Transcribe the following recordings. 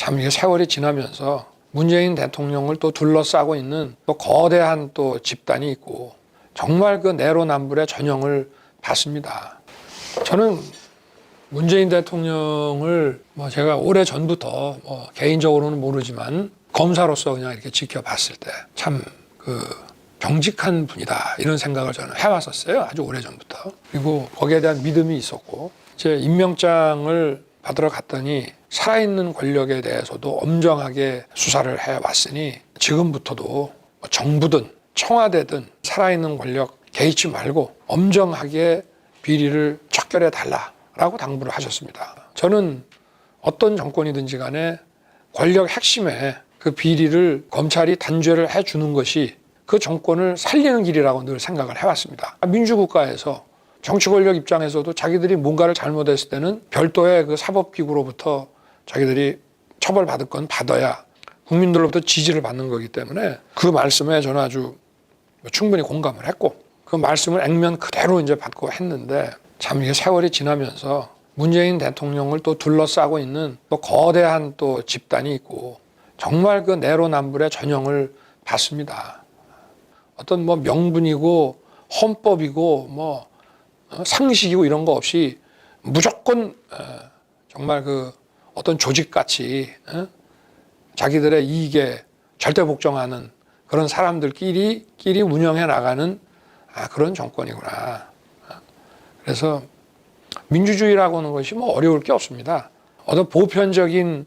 참 이게 세월이 지나면서 문재인 대통령을 또 둘러싸고 있는 또 거대한 또 집단이 있고 정말 그 내로남불의 전형을 봤습니다. 저는 문재인 대통령을 제가 오래 전부터 개인적으로는 모르지만 검사로서 그냥 이렇게 지켜봤을 때 참 정직한 분이다 이런 생각을 저는 해왔었어요. 아주 오래 전부터. 그리고 거기에 대한 믿음이 있었고 제 임명장을 받으러 갔더니 살아있는 권력에 대해서도 엄정하게 수사를 해왔으니 지금부터도 정부든 청와대든 살아있는 권력 개의치 말고 엄정하게 비리를 척결해 달라라고 당부를 하셨습니다. 저는 어떤 정권이든지 간에 권력 핵심에 그 비리를 검찰이 단죄를 해주는 것이 그 정권을 살리는 길이라고 늘 생각을 해왔습니다. 민주국가에서 정치 권력 입장에서도 자기들이 뭔가를 잘못했을 때는 별도의 그 사법기구로부터 자기들이 처벌받을 건 받아야 국민들로부터 지지를 받는 거기 때문에 그 말씀에 저는 아주 충분히 공감을 했고 그 말씀을 액면 그대로 이제 받고 했는데 참 이게 세월이 지나면서 문재인 대통령을 또 둘러싸고 있는 또 거대한 또 집단이 있고 정말 그 내로남불의 전형을 봤습니다. 어떤 명분이고 헌법이고 상식이고 이런 거 없이 무조건 정말 그 어떤 조직같이 자기들의 이익에 절대 복종하는 그런 사람들끼리 운영해 나가는 그런 정권이구나. 그래서 민주주의라고 하는 것이 어려울 게 없습니다. 어떤 보편적인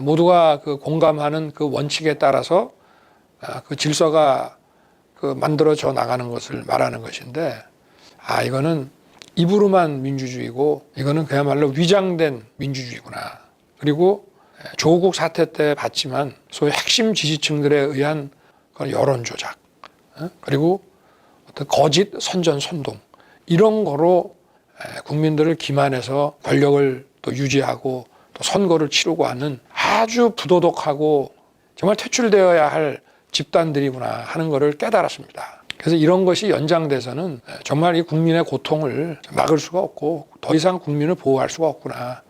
모두가 공감하는 그 원칙에 따라서 그 질서가 만들어져 나가는 것을 말하는 것인데 이거는 입으로만 민주주의고 이거는 그야말로 위장된 민주주의구나. 그리고 조국 사태 때 봤지만 소위 핵심 지지층들에 의한 여론 조작 그리고 어떤 거짓 선전 선동 이런 거로 국민들을 기만해서 권력을 또 유지하고 또 선거를 치르고 하는 아주 부도덕하고 정말 퇴출되어야 할 집단들이구나 하는 것을 깨달았습니다. 그래서 이런 것이 연장돼서는 정말 이 국민의 고통을 막을 수가 없고 더 이상 국민을 보호할 수가 없구나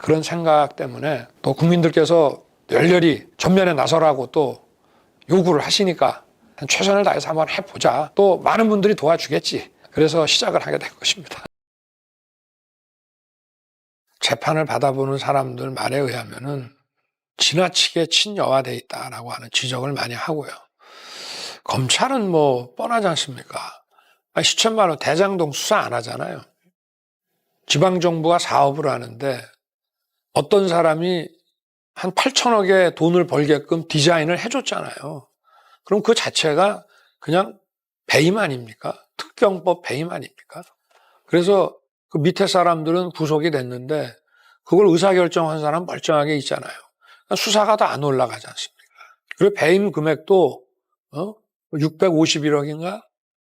그런 생각 때문에 또 국민들께서 열렬히 전면에 나서라고 또 요구를 하시니까 최선을 다해서 한번 해보자. 또 많은 분들이 도와주겠지. 그래서 시작을 하게 된 것입니다. 재판을 받아보는 사람들 말에 의하면은 지나치게 친여화돼 있다라고 하는 지적을 많이 하고요. 검찰은 뻔하지 않습니까? 시천만 원 대장동 수사 안 하잖아요. 지방정부가 사업을 하는데 어떤 사람이 한 8천억의 돈을 벌게끔 디자인을 해줬잖아요. 그럼 그 자체가 그냥 배임 아닙니까? 특경법 배임 아닙니까? 그래서 그 밑에 사람들은 구속이 됐는데 그걸 의사결정한 사람 멀쩡하게 있잖아요. 수사가 다 안 올라가지 않습니까? 그리고 배임 금액도 651억인가?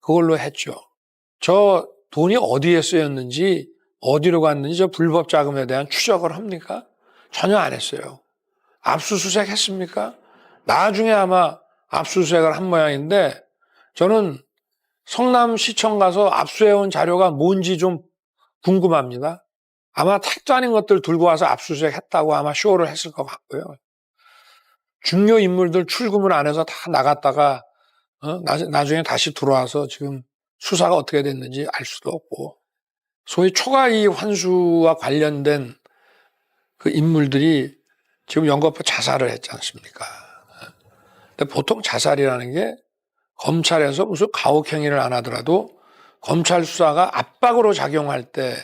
그걸로 했죠. 저 돈이 어디에 쓰였는지 어디로 갔는지 저 불법 자금에 대한 추적을 합니까? 전혀 안 했어요. 압수수색 했습니까? 나중에 아마 압수수색을 한 모양인데 저는 성남시청 가서 압수해온 자료가 뭔지 좀 궁금합니다. 아마 택도 아닌 것들 들고 와서 압수수색 했다고 아마 쇼를 했을 것 같고요. 중요 인물들 출금을 안 해서 다 나갔다가 나중에 다시 들어와서 지금 수사가 어떻게 됐는지 알 수도 없고 소위 초과이익 환수와 관련된 그 인물들이 지금 연거푸 자살을 했지 않습니까? 근데 보통 자살이라는 게 검찰에서 무슨 가혹행위를 안 하더라도 검찰 수사가 압박으로 작용할 때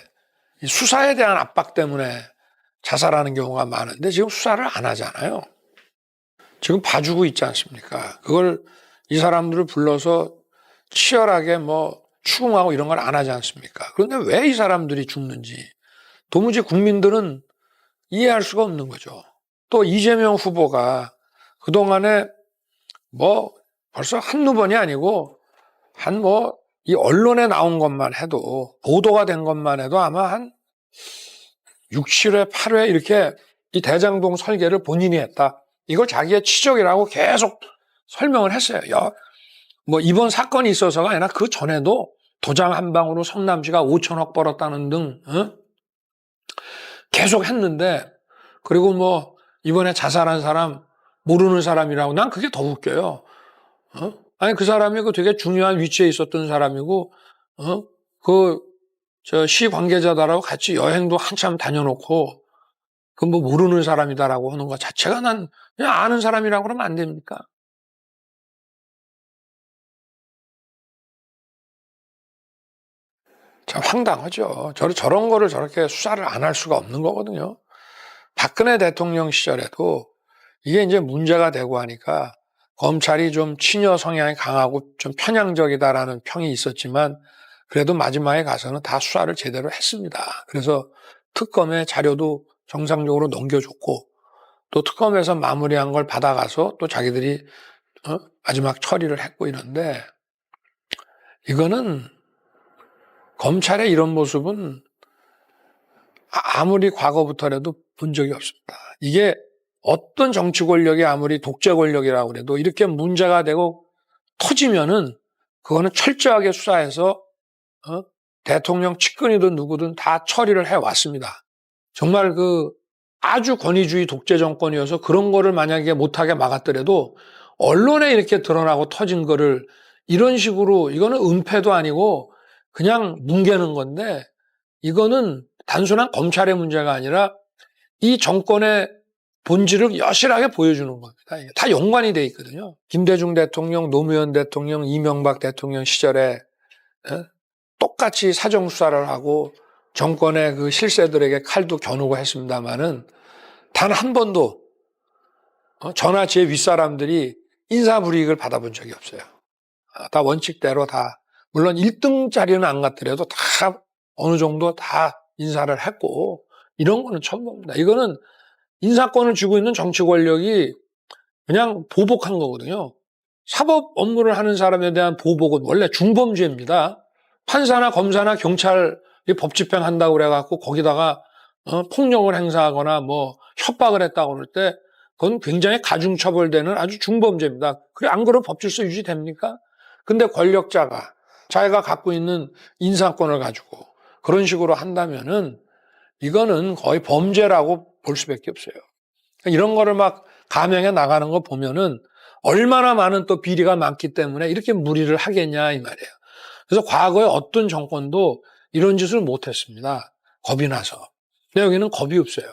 수사에 대한 압박 때문에 자살하는 경우가 많은데 지금 수사를 안 하잖아요. 지금 봐주고 있지 않습니까? 그걸 이 사람들을 불러서 치열하게 추궁하고 이런 걸 안 하지 않습니까? 그런데 왜 이 사람들이 죽는지 도무지 국민들은 이해할 수가 없는 거죠. 또 이재명 후보가 그동안에 벌써 한두 번이 아니고 이 언론에 나온 것만 해도 보도가 된 것만 해도 아마 한 6, 7회, 8회 이렇게 이 대장동 설계를 본인이 했다. 이걸 자기의 치적이라고 계속 설명을 했어요. 이번 사건이 있어서가 아니라 그 전에도 도장 한 방으로 성남시가 5천억 벌었다는 등 계속 했는데 그리고 이번에 자살한 사람 모르는 사람이라고. 난 그게 더 웃겨요. 아니 그 사람이 그 되게 중요한 위치에 있었던 사람이고 그 저 시 관계자다라고 같이 여행도 한참 다녀놓고 그 뭐 모르는 사람이다라고 하는 것 자체가 난 그냥 아는 사람이라고 그러면 안 됩니까? 참 황당하죠. 저런 거를 저렇게 수사를 안 할 수가 없는 거거든요. 박근혜 대통령 시절에도 이게 이제 문제가 되고 하니까 검찰이 좀 친여 성향이 강하고 좀 편향적이다라는 평이 있었지만 그래도 마지막에 가서는 다 수사를 제대로 했습니다. 그래서 특검의 자료도 정상적으로 넘겨줬고 또 특검에서 마무리한 걸 받아가서 또 자기들이 마지막 처리를 했고 이런데 이거는 검찰의 이런 모습은 아무리 과거부터라도 본 적이 없습니다. 이게 어떤 정치 권력이 아무리 독재 권력이라고 그래도 이렇게 문제가 되고 터지면은 그거는 철저하게 수사해서 대통령 측근이든 누구든 다 처리를 해왔습니다. 정말 그 아주 권위주의 독재 정권이어서 그런 거를 만약에 못하게 막았더라도 언론에 이렇게 드러나고 터진 거를 이런 식으로 이거는 은폐도 아니고 그냥 뭉개는 건데 이거는 단순한 검찰의 문제가 아니라 이 정권의 본질을 여실하게 보여주는 겁니다. 이게 다 연관이 돼 있거든요. 김대중 대통령, 노무현 대통령, 이명박 대통령 시절에 똑같이 사정수사를 하고 정권의 그 실세들에게 칼도 겨누고 했습니다마는 단 한 번도 저나 제 윗사람들이 인사불이익을 받아본 적이 없어요. 다 원칙대로 다 물론 1등짜리는 안 갔더라도 다 어느 정도 다 인사를 했고 이런 거는 처음 봅니다. 이거는 인사권을 쥐고 있는 정치 권력이 그냥 보복한 거거든요. 사법 업무를 하는 사람에 대한 보복은 원래 중범죄입니다. 판사나 검사나 경찰이 법 집행한다고 그래갖고 거기다가 폭력을 행사하거나 뭐 협박을 했다고 그럴 때 그건 굉장히 가중처벌되는 아주 중범죄입니다. 그래 안 그러면 법질서 유지됩니까? 근데 권력자가 자기가 갖고 있는 인사권을 가지고 그런 식으로 한다면은 이거는 거의 범죄라고 볼 수밖에 없어요. 이런 거를 막 감행해 나가는 거 보면은 얼마나 많은 또 비리가 많기 때문에 이렇게 무리를 하겠냐 이 말이에요. 그래서 과거에 어떤 정권도 이런 짓을 못했습니다. 겁이 나서. 근데 여기는 겁이 없어요.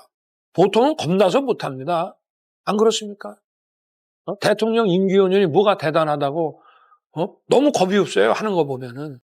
보통은 겁나서 못합니다. 안 그렇습니까? 대통령 임기 연연이 뭐가 대단하다고 너무 겁이 없어요. 하는 거 보면은.